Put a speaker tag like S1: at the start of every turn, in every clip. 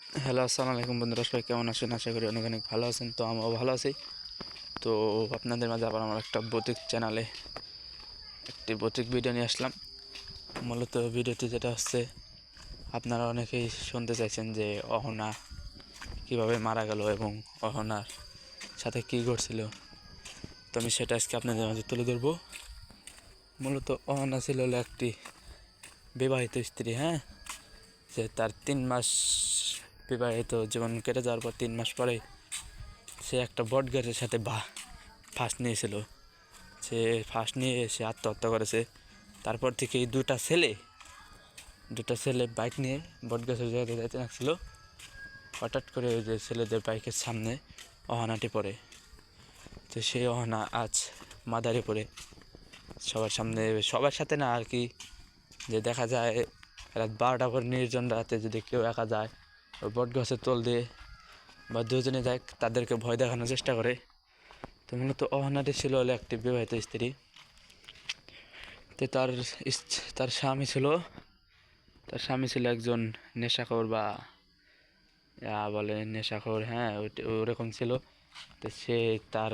S1: Hello, আসসালামু আলাইকুম বন্ধুরা, সবাই কেমন আছেন? আশা করি অনেক অনেক ভালো আছেন। তো আমিও ভালো আছি। তো আপনাদের মাঝে আবার আমার একটা ভৌতিক চ্যানেলে একটি ভৌতিক ভিডিও নিয়ে আসলাম। মূলত ভিডিওটি যেটা হচ্ছে, আপনারা অনেকেই শুনতে চাইছেন যে অহনা কীভাবে মারা গেল এবং অহনার সাথে কী ঘটছিল। তো আমি সেটা আজকে আপনাদের মাঝে তুলে ধরবো। মূলত অহনা ছিল হলো একটি বিবাহিত স্ত্রী, যে তার 3 মাস বিবাহিত জীবন কেটে যাওয়ার পর 3 মাস পরে সে একটা বট গাছের সাথে ফাঁস নিয়েছিল। সে ফাঁস নিয়ে সে আত্মহত্যা করেছে। তারপর থেকে এই দুটা ছেলে বাইক নিয়ে বট গাছের জায়গায় যাইতে লাগছিল। হঠাৎ করে ওই যে ছেলেদের বাইকের সামনে অহনাটি পড়ে। তো সেই অহনা আজ মাদারে পড়ে সবার সামনে, সবার সাথে না আর কি, যে দেখা যায় রাত 12টা পর নির্জন রাতে যদি কেউ একা যায় ওই বট গাছের তল দিয়ে বা দুজনে যায়, তাদেরকে ভয় দেখানোর চেষ্টা করে। তো মূলত অহনাটি ছিল হলো একটি বিবাহিত স্ত্রী। তো তার স্বামী ছিল একজন নেশাখোর বা বলে নেশাখোর, ওরকম ছিল। তো সে তার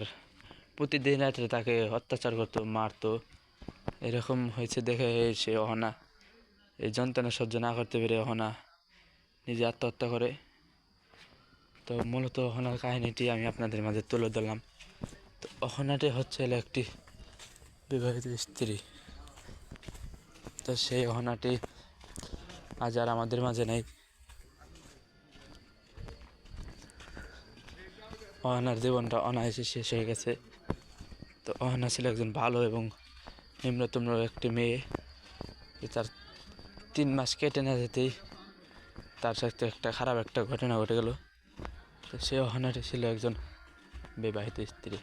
S1: প্রতিদিন রাত্রে তাকে অত্যাচার করতো, মারতো। এরকম হয়েছে দেখে সে অহনা এই যন্ত্রণা সহ্য না করতে পেরে অহনা নিজে আত্মহত্যা করে। তো মূলত অহনার কাহিনীটি আমি আপনাদের মাঝে তুলে ধরলাম। তো অহনাটি হচ্ছে একটি বিবাহিত স্ত্রী। তো সেই অহনাটি আজ আর আমাদের মাঝে নেই। অহনার জীবনটা অনায়াসে শেষ হয়ে গেছে। তো অহনা ছিল একজন ভালো এবং নিম্নতম একটি মেয়ে। তার 3 মাস কেটে না যেতেই তার সাথে একটা খারাপ একটা ঘটনা ঘটে গেল। তো সেই অহনাটি ছিল একজন বিবাহিত স্ত্রী।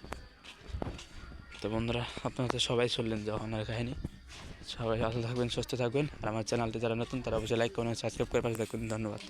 S1: তো বন্ধুরা, আপনারা তো সবাই শুনলেন যে অহনার কাহিনী। সবাই ভালো থাকবেন, সুস্থ থাকবেন। আর আমার চ্যানেলটি যারা নতুন তারা অবশ্যই লাইক করুন, সাবস্ক্রাইব করে পাশে থাকবেন। ধন্যবাদ।